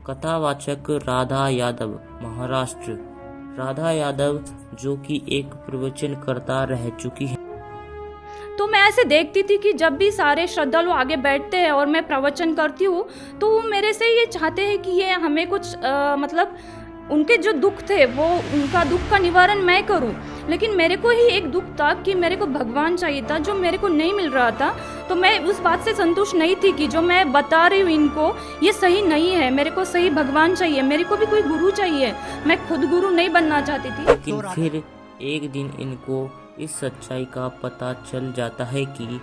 कथावाचक राधा यादव, महाराष्ट्र। राधा यादव जो कि एक प्रवचनकर्ता रह चुकी हैं। तो मैं ऐसे देखती थी कि जब भी सारे श्रद्धालु आगे बैठते हैं और मैं प्रवचन करती हूँ तो वो मेरे से ये चाहते हैं कि ये हमें कुछ मतलब उनके जो दुख थे वो उनका दुख का निवारण मैं करूं। लेकिन मेरे को ही एक दुख था कि मेरे को भगवान चाहिए था जो मेरे को नहीं मिल रहा था। तो मैं उस बात से संतुष्ट नहीं थी कि जो मैं बता रही हूँ इनको ये सही नहीं है। मेरे को सही भगवान चाहिए, मेरे को भी कोई गुरु चाहिए। मैं खुद गुरु नहीं बनना चाहती थी। लेकिन फिर एक दिन इनको इस सच्चाई का पता चल जाता है कि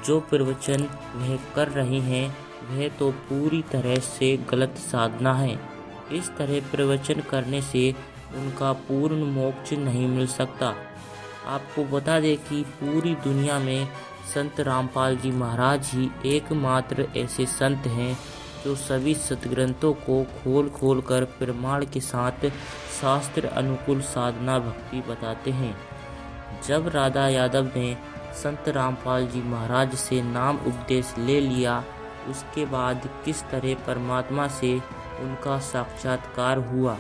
जो प्रवचन वह कर रहे हैं वह तो पूरी तरह से गलत साधना है। इस तरह प्रवचन करने से उनका पूर्ण मोक्ष नहीं मिल सकता। आपको बता दें कि पूरी दुनिया में संत रामपाल जी महाराज ही एकमात्र ऐसे संत हैं जो सभी सतग्रंथों को खोल कर प्रमाण के साथ शास्त्र अनुकूल साधना भक्ति बताते हैं। जब राधा यादव ने संत रामपाल जी महाराज से नाम उपदेश ले लिया, उसके बाद किस तरह परमात्मा से उनका साक्षात्कार हुआ।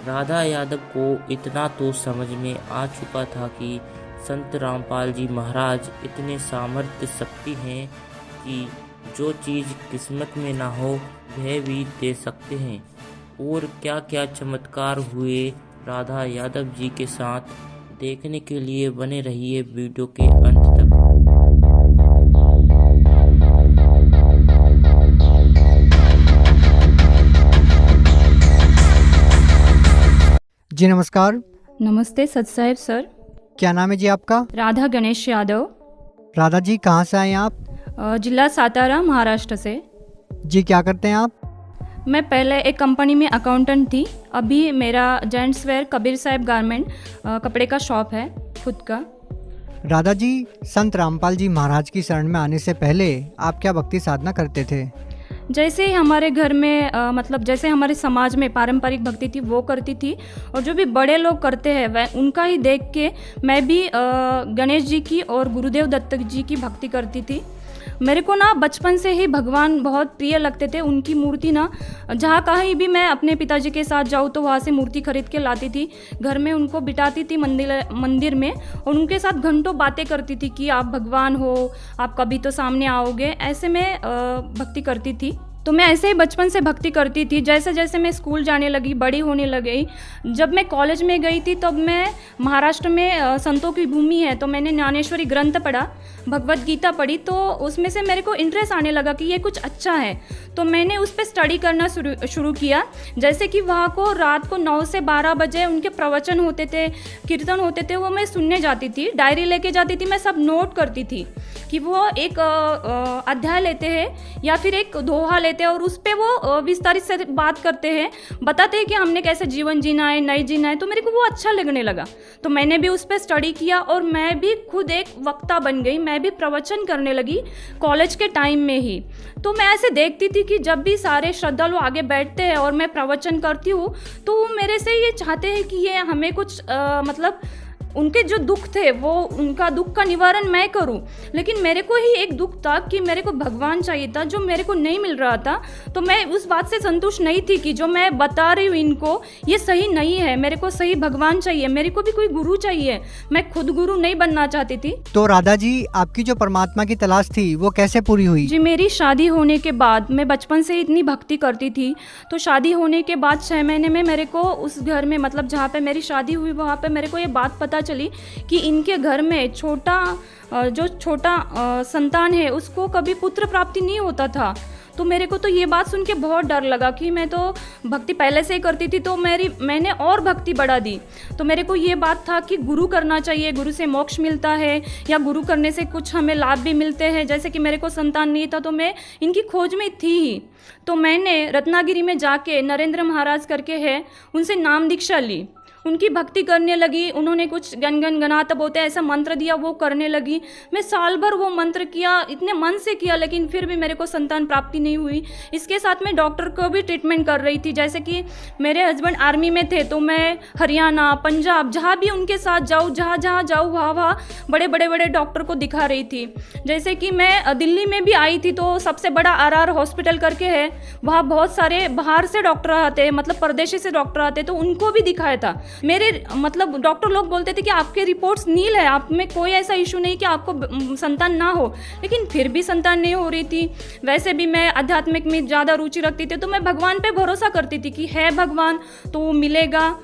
राधा यादव को इतना तो समझ में आ चुका था कि संत रामपाल जी महाराज इतने सामर्थ्य शक्ति हैं कि जो चीज़ किस्मत में ना हो वह भी दे सकते हैं। और क्या क्या चमत्कार हुए राधा यादव जी के साथ, देखने के लिए बने रहिए वीडियो के अंत तक। जी नमस्कार। नमस्ते सत साहेब सर। क्या नाम है जी आपका? राधा गणेश यादव। राधा जी कहाँ से आए हैं आप? जिला सातारा, महाराष्ट्र से। जी क्या करते हैं आप? मैं पहले एक कंपनी में अकाउंटेंट थी। अभी मेरा जेंट्स वेयर कबीर साहब गारमेंट कपड़े का शॉप है खुद का। राधा जी, संत रामपाल जी महाराज की शरण में आने से पहले आप क्या भक्ति साधना करते थे? जैसे ही हमारे घर में मतलब जैसे हमारे समाज में पारंपरिक भक्ति थी वो करती थी, और जो भी बड़े लोग करते हैं वह उनका ही देख के मैं भी गणेश जी की और गुरुदेव दत्त जी की भक्ति करती थी। मेरे को ना बचपन से ही भगवान बहुत प्रिय लगते थे। उनकी मूर्ति ना जहाँ कहीं भी मैं अपने पिताजी के साथ जाऊँ तो वहाँ से मूर्ति खरीद के लाती थी, घर में उनको बिठाती थी मंदिर में, और उनके साथ घंटों बातें करती थी कि आप भगवान हो, आप कभी तो सामने आओगे। ऐसे में भक्ति करती थी। तो मैं ऐसे ही बचपन से भक्ति करती थी। जैसे जैसे मैं स्कूल जाने लगी, बड़ी होने लगी, जब मैं कॉलेज में गई थी तब मैं महाराष्ट्र में संतों की भूमि है तो मैंने ज्ञानेश्वरी ग्रंथ पढ़ा, भगवत गीता पढ़ी। तो उसमें से मेरे को इंटरेस्ट आने लगा कि ये कुछ अच्छा है, तो मैंने उस पर स्टडी करना शुरू किया। जैसे कि वहाँ को रात को 9 से 12 बजे उनके प्रवचन होते थे, कीर्तन होते थे, वो मैं सुनने जाती थी, डायरी लेके जाती थी, मैं सब नोट करती थी कि वो एक अध्याय लेते हैं या फिर एक दोहा लेते हैं और उस पर वो विस्तारित से बात करते हैं, बताते हैं कि हमने कैसे जीवन जीना है, नहीं जीना है। तो मेरे को वो अच्छा लगने लगा, तो मैंने भी उस पर स्टडी किया और मैं भी खुद एक वक्ता बन गई। मैं भी प्रवचन करने लगी कॉलेज के टाइम में ही। तो मैं ऐसे देखती थी कि जब भी सारे श्रद्धालु आगे बैठते हैं और मैं प्रवचन करती हूँ तो वो मेरे से ये चाहते हैं कि ये हमें कुछ मतलब उनके जो दुख थे वो उनका दुख का निवारण मैं करूं। लेकिन मेरे को ही एक दुख था कि मेरे को भगवान चाहिए था जो मेरे को नहीं मिल रहा था। तो मैं उस बात से संतुष्ट नहीं थी कि जो मैं बता रही हूँ इनको ये सही नहीं है। मेरे को सही भगवान चाहिए, मेरे को भी कोई गुरु चाहिए। मैं खुद गुरु नहीं बनना चाहती थी। तो राधा जी, आपकी जो परमात्मा की तलाश थी वो कैसे पूरी हुई? जी, मेरी शादी होने के बाद, मैं बचपन से इतनी भक्ति करती थी, तो शादी होने के बाद 6 महीने में मेरे को उस घर में मतलब जहाँ पे मेरी शादी हुई वहाँ पे मेरे को ये बात पता चली कि इनके घर में जो छोटा संतान है उसको कभी पुत्र प्राप्ति नहीं होता था। तो मेरे को तो ये बात सुन के बहुत डर लगा कि मैं तो भक्ति पहले से ही करती थी, तो मैंने और भक्ति बढ़ा दी। तो मेरे को ये बात था कि गुरु करना चाहिए, गुरु से मोक्ष मिलता है या गुरु करने से कुछ हमें लाभ भी मिलते हैं। जैसे कि मेरे को संतान नहीं था तो मैं इनकी खोज में थी ही। तो मैंने रत्नागिरी में जाके नरेंद्र महाराज करके है उनसे नाम दीक्षा ली। उनकी भक्ति करने लगी। उन्होंने कुछ गन गनाता बोलते ऐसा मंत्र दिया, वो करने लगी। मैं साल भर वो मंत्र किया, इतने मन से किया, लेकिन फिर भी मेरे को संतान प्राप्ति नहीं हुई। इसके साथ मैं डॉक्टर को भी ट्रीटमेंट कर रही थी। जैसे कि मेरे हस्बैंड आर्मी में थे, तो मैं हरियाणा, पंजाब, जहाँ भी उनके साथ जाऊँ, जहाँ जाऊँ वहाँ बड़े डॉक्टर को दिखा रही थी। जैसे कि मैं दिल्ली में भी आई थी, तो सबसे बड़ा RR हॉस्पिटल करके है, वहाँ बहुत सारे बाहर से डॉक्टर आते हैं, मतलब परदेशी से डॉक्टर आते, तो उनको भी दिखाया था। मेरे मतलब डॉक्टर लोग बोलते थे कि आपके रिपोर्ट्स नील है, आप में कोई ऐसा इशू नहीं कि आपको संतान ना हो, लेकिन फिर भी संतान नहीं हो रही थी। वैसे भी मैं आध्यात्मिक में ज़्यादा रुचि रखती थी, तो मैं भगवान पे भरोसा करती थी कि है भगवान तो वो मिलेगा।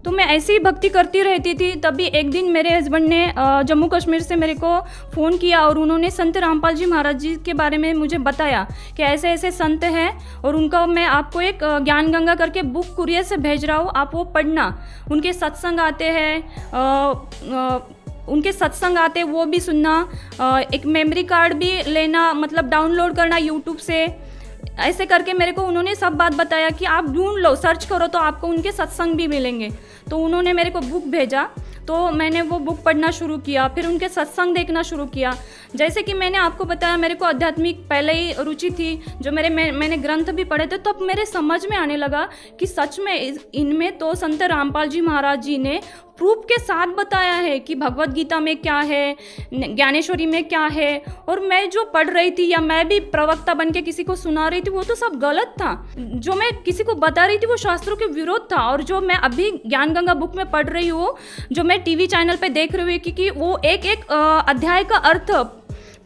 तो मैं ऐसे ही भक्ति करती रहती थी। तभी एक दिन मेरे हस्बैंड ने जम्मू कश्मीर से मेरे को फ़ोन किया और उन्होंने संत रामपाल जी महाराज जी के बारे में मुझे बताया कि ऐसे ऐसे संत हैं और उनका मैं आपको एक ज्ञान गंगा करके बुक कुरियर से भेज रहा हूँ, आप वो पढ़ना। उनके सत्संग आते हैं, उनके सत्संग आते वो भी सुनना, एक मेमोरी कार्ड भी लेना, मतलब डाउनलोड करना यूट्यूब से। ऐसे करके मेरे को उन्होंने सब बात बताया कि आप ढूंढ लो, सर्च करो तो आपको उनके सत्संग भी मिलेंगे। तो उन्होंने मेरे को बुक भेजा, तो मैंने वो बुक पढ़ना शुरू किया, फिर उनके सत्संग देखना शुरू किया। जैसे कि मैंने आपको बताया, मेरे को आध्यात्मिक पहले ही रुचि थी, जो मैंने ग्रंथ भी पढ़े थे, तब मेरे समझ में आने लगा कि सच में इनमें तो संत रामपाल जी महाराज जी ने प्रूफ के साथ बताया है कि भगवत गीता में क्या है, ज्ञानेश्वरी में क्या है। और मैं जो पढ़ रही थी या मैं भी प्रवक्ता बन के किसी को सुना रही थी, वो तो सब गलत था। जो मैं किसी को बता रही थी वो शास्त्रों के विरोध था। और जो मैं अभी ज्ञान गंगा बुक में पढ़ रही हूँ, जो मैं टीवी चैनल पे देख रही हूँ, क्योंकि वो एक अध्याय का अर्थ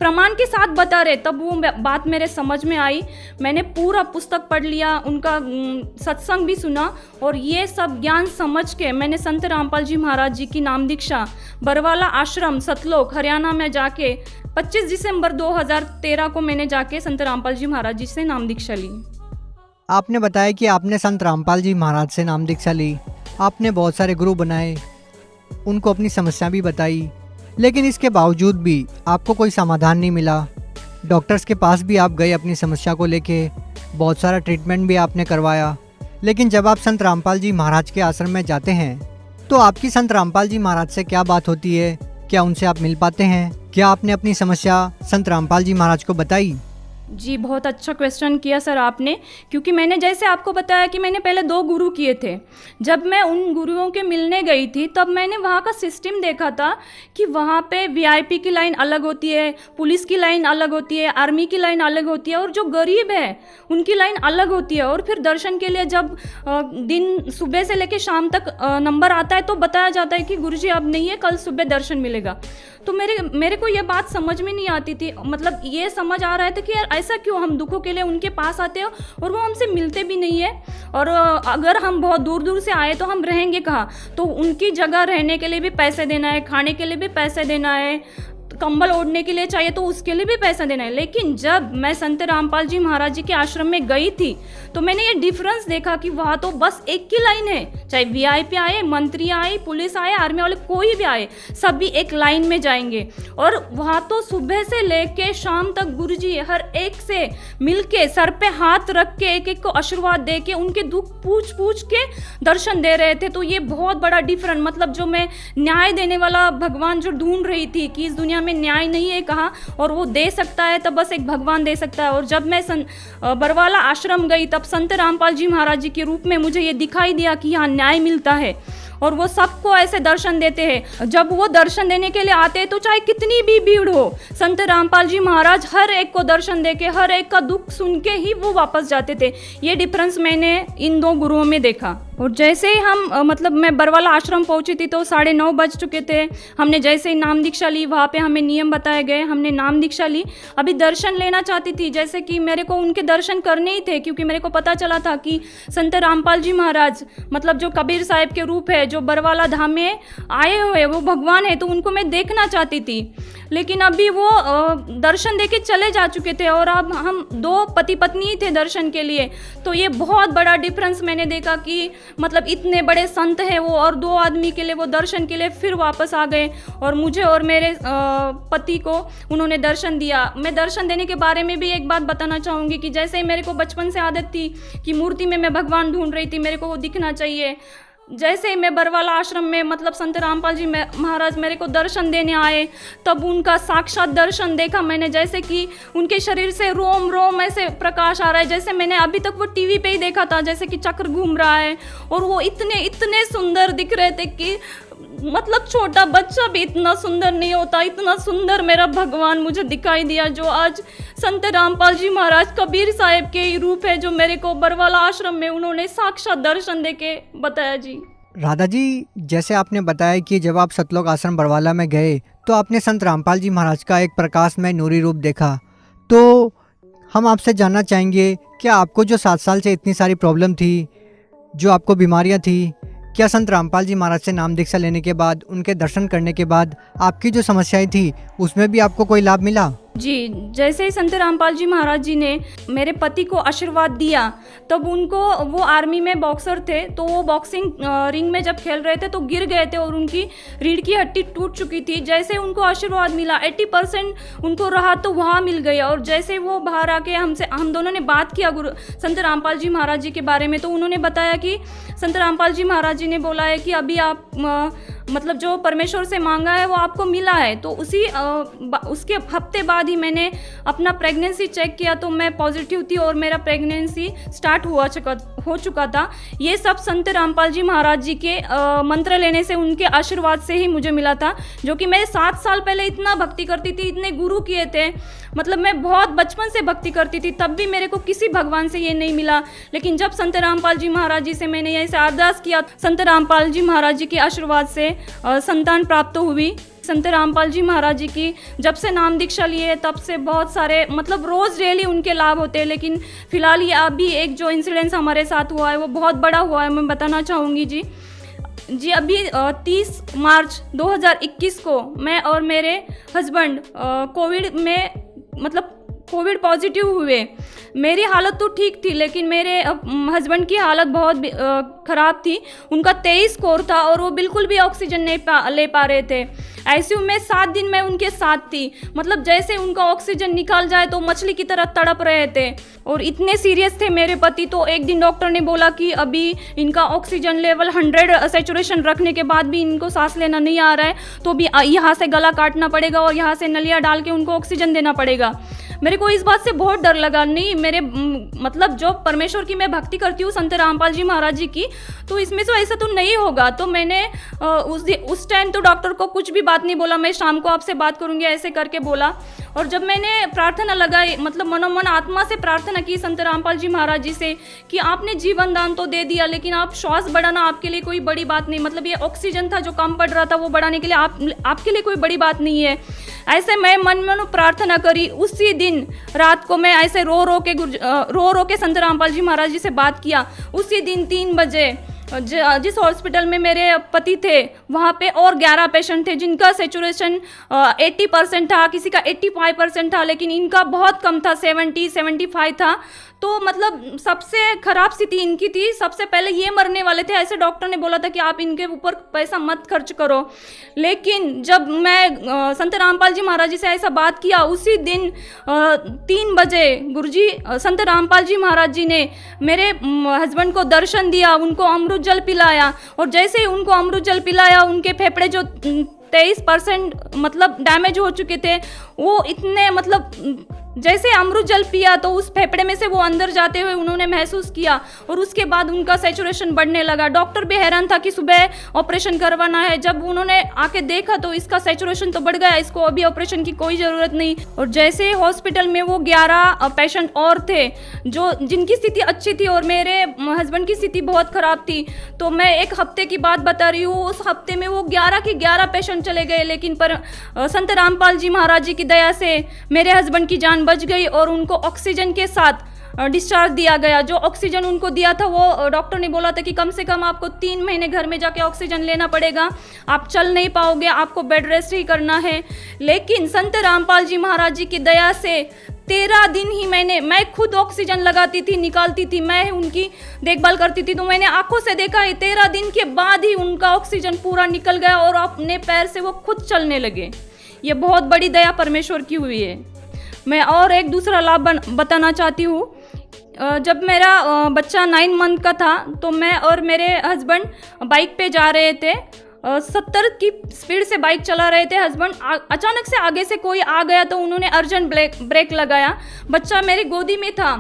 प्रमाण के साथ बता रहे, तब वो बात मेरे समझ में आई। मैंने पूरा पुस्तक पढ़ लिया, उनका सत्संग भी सुना, और ये सब ज्ञान समझ के मैंने संत रामपाल जी महाराज जी की नाम दीक्षा बरवाला आश्रम सतलोक हरियाणा में जाके 25 दिसंबर 2013 को मैंने जाके संत रामपाल जी महाराज जी से नाम दीक्षा ली। आपने बताया कि आपने संत रामपाल जी महाराज से नाम दीक्षा ली, आपने बहुत सारे गुरु बनाए, उनको अपनी समस्या भी बताई, लेकिन इसके बावजूद भी आपको कोई समाधान नहीं मिला। डॉक्टर्स के पास भी आप गए अपनी समस्या को लेके, बहुत सारा ट्रीटमेंट भी आपने करवाया, लेकिन जब आप संत रामपाल जी महाराज के आश्रम में जाते हैं तो आपकी संत रामपाल जी महाराज से क्या बात होती है? क्या उनसे आप मिल पाते हैं? क्या आपने अपनी समस्या संत रामपाल जी महाराज को बताई? जी, बहुत अच्छा क्वेश्चन किया सर आपने, क्योंकि मैंने जैसे आपको बताया कि मैंने पहले 2 गुरु किए थे। जब मैं उन गुरुओं के मिलने गई थी, तब मैंने वहाँ का सिस्टम देखा था कि वहाँ पे VIP की लाइन अलग होती है, पुलिस की लाइन अलग होती है, आर्मी की लाइन अलग होती है, और जो गरीब है उनकी लाइन अलग होती है। और फिर दर्शन के लिए जब दिन सुबह से लेकर शाम तक नंबर आता है, तो बताया जाता है कि गुरुजी अब नहीं है, कल सुबह दर्शन मिलेगा। तो मेरे को ये बात समझ में नहीं आती थी। मतलब ये समझ आ रहा था कि यार ऐसा क्यों, हम दुखों के लिए उनके पास आते हो और वो हमसे मिलते भी नहीं है, और अगर हम बहुत दूर दूर से आए तो हम रहेंगे कहाँ? तो उनकी जगह रहने के लिए भी पैसे देना है, खाने के लिए भी पैसे देना है, कंबल ओढ़ने के लिए चाहिए तो उसके लिए भी पैसा देना है। लेकिन जब मैं संत रामपाल जी महाराज जी के आश्रम में गई थी, तो मैंने ये डिफरेंस देखा कि वहाँ तो बस एक की लाइन है, चाहे VIP आए, मंत्री आए, पुलिस आए, आर्मी वाले कोई भी आए, सभी एक लाइन में जाएंगे। और वहाँ तो सुबह से लेके शाम तक गुरुजी हर एक से मिलके सर पे हाथ रख के एक एक को आशीर्वाद दे के उनके दुख पूछ के दर्शन दे रहे थे। तो ये बहुत बड़ा डिफरेंट, मतलब जो मैं न्याय देने वाला भगवान जो ढूंढ रही थी कि इस दुनिया में न्याय नहीं है कहाँ, और वो दे सकता है तब बस एक भगवान दे सकता है। और जब मैं बरवाला आश्रम गई, तब संत रामपाल जी महाराज जी के रूप में मुझे ये दिखाई दिया कि यहाँ न्याय मिलता है, और वो सबको ऐसे दर्शन देते हैं। जब वो दर्शन देने के लिए आते हैं, तो चाहे कितनी भी भीड़ हो, संत रामपाल जी महाराज हर एक को दर्शन देके, हर एक का दुख सुन के ही वो वापस जाते थे। ये डिफरेंस मैंने इन 2 गुरुओं में देखा। और जैसे ही हम मतलब मैं बरवाला आश्रम पहुंची थी, तो 9:30 बज चुके थे। हमने जैसे ही नाम दीक्षा ली, वहाँ पे हमें नियम बताए गए, हमने नाम दीक्षा ली। अभी दर्शन लेना चाहती थी, जैसे कि मेरे को उनके दर्शन करने ही थे, क्योंकि मेरे को पता चला था कि संत रामपाल जी महाराज मतलब जो कबीर साहिब के रूप है, जो बरवाला धाम में आए हुए वो भगवान है, तो उनको मैं देखना चाहती थी। लेकिन अभी वो दर्शन देके चले जा चुके थे, और अब हम 2 पति पत्नी ही थे दर्शन के लिए। तो ये बहुत बड़ा डिफरेंस मैंने देखा कि मतलब इतने बड़े संत हैं वो, और 2 आदमी के लिए वो दर्शन के लिए फिर वापस आ गए, और मुझे और मेरे पति को उन्होंने दर्शन दिया। मैं दर्शन देने के बारे में भी एक बात बताना चाहूँगी कि जैसे मेरे को बचपन से आदत थी कि मूर्ति में मैं भगवान ढूंढ रही थी, मेरे को वो दिखना चाहिए। जैसे ही मैं बरवाला आश्रम में मतलब संत रामपाल जी महाराज मेरे को दर्शन देने आए, तब उनका साक्षात दर्शन देखा मैंने, जैसे कि उनके शरीर से रोम रोम ऐसे प्रकाश आ रहा है, जैसे मैंने अभी तक वो टीवी पे ही देखा था, जैसे कि चक्र घूम रहा है। और वो इतने सुंदर दिख रहे थे कि मतलब छोटा बच्चा भी इतना सुंदर नहीं होता, इतना सुंदर मेरा भगवान मुझे दिखाई दिया, जो आज संत रामपाल जी महाराज कबीर साहब के ही रूप है, जो मेरे को बरवाला आश्रम में उन्होंने साक्षात दर्शन देके बताया जी। राधा जी, जैसे आपने बताया कि जब आप सतलोक आश्रम बरवाला में गए तो आपने संत रामपाल जी महाराज का एक प्रकाशमय नूरी रूप देखा, तो हम आपसे जानना चाहेंगे क्या आपको जो 7 साल से इतनी सारी प्रॉब्लम थी, जो आपको बीमारियां थी, क्या संत रामपाल जी महाराज से नाम दीक्षा लेने के बाद, उनके दर्शन करने के बाद आपकी जो समस्याएं थी उसमें भी आपको कोई लाभ मिला? जी, जैसे ही संत रामपाल जी महाराज जी ने मेरे पति को आशीर्वाद दिया, तब उनको, वो आर्मी में बॉक्सर थे, तो वो बॉक्सिंग रिंग में जब खेल रहे थे तो गिर गए थे और उनकी रीढ़ की हड्डी टूट चुकी थी। जैसे उनको आशीर्वाद मिला, 80% उनको राहत तो वहाँ मिल गई। और जैसे वो बाहर आके हम दोनों ने बात किया संत रामपाल जी महाराज जी के बारे में, तो उन्होंने बताया कि संत रामपाल जी महाराज जी ने बोला है कि अभी आप मतलब जो परमेश्वर से मांगा है वो आपको मिला है। तो उसके हफ्ते बाद ही मैंने अपना प्रेगनेंसी चेक किया, तो मैं पॉजिटिव थी और मेरा प्रेगनेंसी स्टार्ट हो चुका था। ये सब संत रामपाल जी महाराज जी के मंत्र लेने से, उनके आशीर्वाद से ही मुझे मिला था, जो कि मैं 7 साल पहले इतना भक्ति करती थी, इतने गुरु किए थे, मतलब मैं बहुत बचपन से भक्ति करती थी, तब भी मेरे को किसी भगवान से ये नहीं मिला। लेकिन जब संत रामपाल जी महाराज जी से मैंने ऐसे अरदास किया, संत रामपाल जी महाराज जी के आशीर्वाद से संतान प्राप्त हुई। संत रामपाल जी महाराज जी की जब से नाम दीक्षा लिए तब से बहुत सारे, मतलब रोज़ डेली उनके लाभ होते हैं। लेकिन फिलहाल ये अभी एक जो इंसिडेंस हमारे साथ हुआ है वो बहुत बड़ा हुआ है, मैं बताना चाहूँगी जी। अभी 30 मार्च 2021 को मैं और मेरे हस्बैंड कोविड पॉजिटिव हुए। मेरी हालत तो ठीक थी, लेकिन मेरे हस्बैंड की हालत बहुत ख़राब थी। उनका 23 स्कोर था और वो बिल्कुल भी ऑक्सीजन नहीं ले पा रहे थे। आईसीयू में 7 दिन मैं उनके साथ थी, मतलब जैसे उनका ऑक्सीजन निकाल जाए तो मछली की तरह तड़प रहे थे और इतने सीरियस थे मेरे पति। तो एक दिन डॉक्टर ने बोला कि अभी इनका ऑक्सीजन लेवल 100 सैचुरेशन रखने के बाद भी इनको सांस लेना नहीं आ रहा है, तो भी यहाँ से गला काटना पड़ेगा और यहाँ से नलिया डाल के उनको ऑक्सीजन देना पड़ेगा। मेरे को इस बात से बहुत डर लगा। नहीं, मेरे मतलब जो परमेश्वर की मैं भक्ति करती हूँ, संत रामपाल जी महाराज जी की, तो इसमें से ऐसा तो नहीं होगा। तो मैंने उस टाइम तो डॉक्टर को कुछ भी बात नहीं बोला, मैं शाम को आपसे बात करूँगी ऐसे करके बोला। और जब मैंने प्रार्थना लगाई, मतलब मनोमन आत्मा से प्रार्थना की संत रामपाल जी महाराज जी से कि आपने जीवन दान तो दे दिया, लेकिन आप श्वास बढ़ाना आपके लिए कोई बड़ी बात नहीं, मतलब ये ऑक्सीजन था जो कम पड़ रहा था वो बढ़ाने के लिए आपके लिए कोई बड़ी बात नहीं है। ऐसे मैं मन में प्रार्थना करी। उसी दिन रात को मैं ऐसे रो रो के संत रामपाल जी महाराज जी से बात किया। उसी दिन 3 बजे जिस हॉस्पिटल में मेरे पति थे वहाँ पे और 11 पेशेंट थे जिनका सेचुरेशन 80% था, किसी का 85% था, लेकिन इनका बहुत कम था, 70-75 था। तो मतलब सबसे खराब स्थिति इनकी थी, सबसे पहले ये मरने वाले थे। ऐसे डॉक्टर ने बोला था कि आप इनके ऊपर पैसा मत खर्च करो। लेकिन जब मैं संत रामपाल जी महाराज जी से ऐसा बात किया, उसी दिन 3 बजे गुरुजी संत रामपाल जी महाराज जी ने मेरे हस्बैंड को दर्शन दिया, उनको अमृत जल पिलाया। और जैसे ही उनको अमृत जल पिलाया, उनके फेफड़े जो 23% मतलब डैमेज हो चुके थे, वो इतने मतलब जैसे अमृत जल पिया तो उस फेफड़े में से वो अंदर जाते हुए उन्होंने महसूस किया और उसके बाद उनका सैचुरेशन बढ़ने लगा। डॉक्टर भी हैरान था कि सुबह ऑपरेशन करवाना है। जब उन्होंने आके देखा तो इसका सैचुरेशन तो बढ़ गया, इसको अभी ऑपरेशन की कोई ज़रूरत नहीं। और जैसे हॉस्पिटल में वो 11 पेशेंट और थे जिनकी स्थिति अच्छी थी और मेरे हस्बैंड की स्थिति बहुत ख़राब थी। तो मैं 1 हफ्ते की बात बता रही हूँ, उस हफ्ते में वो 11 के 11 पेशेंट चले गए। लेकिन संत रामपाल जी महाराज जी की दया से मेरे हस्बैंड की जान बच गई और उनको ऑक्सीजन के साथ डिस्चार्ज दिया गया। जो ऑक्सीजन उनको दिया था वो डॉक्टर ने बोला था कि कम से कम आपको 3 महीने घर में जाके ऑक्सीजन लेना पड़ेगा, आप चल नहीं पाओगे, आपको बेड रेस्ट ही करना है। लेकिन संत रामपाल जी महाराज जी की दया से 13 दिन ही मैं खुद ऑक्सीजन लगाती थी, निकालती थी, मैं उनकी देखभाल करती थी। तो मैंने आंखों से देखा है 13 दिन के बाद ही उनका ऑक्सीजन पूरा निकल गया और अपने पैर से वो खुद चलने लगे। ये बहुत बड़ी दया परमेश्वर की हुई है। मैं और एक दूसरा लाभ बताना चाहती हूँ। जब मेरा बच्चा 9 मंथ का था तो मैं और मेरे हस्बैंड बाइक पे जा रहे थे। 70 की स्पीड से बाइक चला रहे थे हस्बैंड। अचानक से आगे से कोई आ गया तो उन्होंने अर्जेंट ब्रेक लगाया। बच्चा मेरी गोदी में था,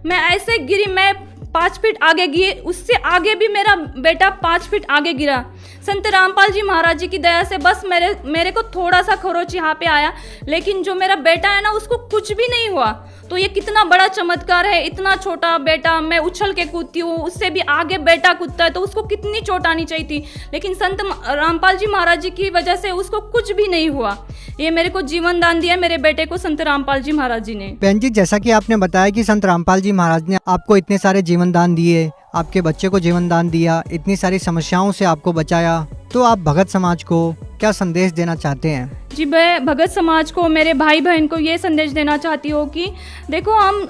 मैं ऐसे गिरी, मैं 5 फीट आगे गिरी, उससे आगे भी मेरा बेटा 5 फीट आगे गिरा। संत रामपाल जी महाराज जी की दया से बस मेरे को थोड़ा सा खरोच यहाँ पे आया, लेकिन जो मेरा बेटा है ना उसको कुछ भी नहीं हुआ। तो ये कितना बड़ा चमत्कार है। इतना छोटा बेटा, मैं उछल के कूदती हूँ, उससे भी आगे बेटा कूदता है तो उसको कितनी चोट आनी चाहिए थी, लेकिन संत रामपाल जी महाराज जी की वजह से उसको कुछ भी नहीं हुआ। ये मेरे को जीवन दान दिया मेरे बेटे को संत रामपाल जी महाराज जी ने। बहन जी, जैसा कि आपने बताया कि संत रामपाल जी महाराज ने आपको इतने सारे जीवन दान दिए, आपके बच्चे को जीवन दान दिया, इतनी सारी समस्याओं से आपको बचाया, तो आप भगत समाज को क्या संदेश देना चाहते हैं? जी, मैं भगत समाज को, मेरे भाई बहन को ये संदेश देना चाहती हूँ कि देखो, हम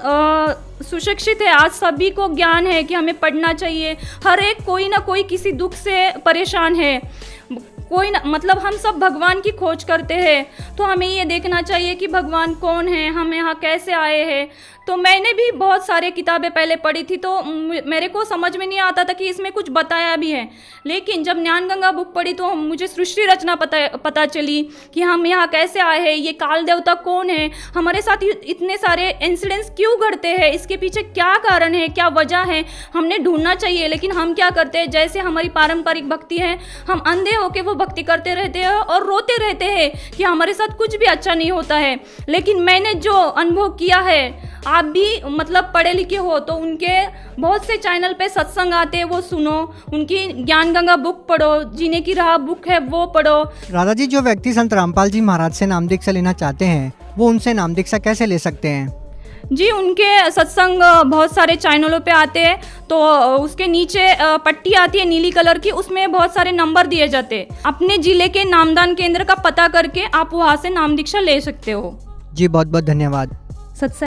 सुशिक्षित है, आज सभी को ज्ञान है कि हमें पढ़ना चाहिए। हर एक कोई ना कोई किसी दुख से परेशान है, कोई ना, मतलब हम सब भगवान की खोज करते हैं। तो हमें ये देखना चाहिए कि भगवान कौन है, हम यहाँ कैसे आए हैं। तो मैंने भी बहुत सारे किताबें पहले पढ़ी थी तो मेरे को समझ में नहीं आता था कि इसमें कुछ बताया भी है, लेकिन जब ज्ञान गंगा बुक पढ़ी तो मुझे सृष्टि रचना पता चली कि हम यहाँ कैसे आए हैं, ये काल देवता कौन है, हमारे साथ इतने सारे इंसिडेंट्स क्यों घटते हैं, इसके पीछे क्या कारण है, क्या वजह है, हमने ढूंढना चाहिए। लेकिन हम क्या करते हैं, जैसे हमारी पारंपरिक भक्ति है, हम अंधे होके वो भक्ति करते रहते हैं और रोते रहते हैं कि हमारे साथ कुछ भी अच्छा नहीं होता है। लेकिन मैंने जो अनुभव किया है, आप भी मतलब पढ़े लिखे हो तो उनके बहुत से चैनल पे सत्संग आते हैं, वो सुनो, उनकी ज्ञान गंगा बुक पढ़ो, जीने की राह बुक है वो पढ़ो। राधा जी, जो व्यक्ति संत रामपाल जी महाराज से नाम दीक्षा लेना चाहते हैं वो उनसे नाम दीक्षा कैसे ले सकते हैं? जी, उनके सत्संग बहुत सारे चैनलों पे आते हैं, तो उसके नीचे पट्टी आती है नीली कलर की, उसमें बहुत सारे नंबर दिए जाते हैं। अपने जिले के नामदान केंद्र का पता करके आप वहाँ से नाम दीक्षा ले सकते हो। जी, बहुत बहुत धन्यवाद। सत्संग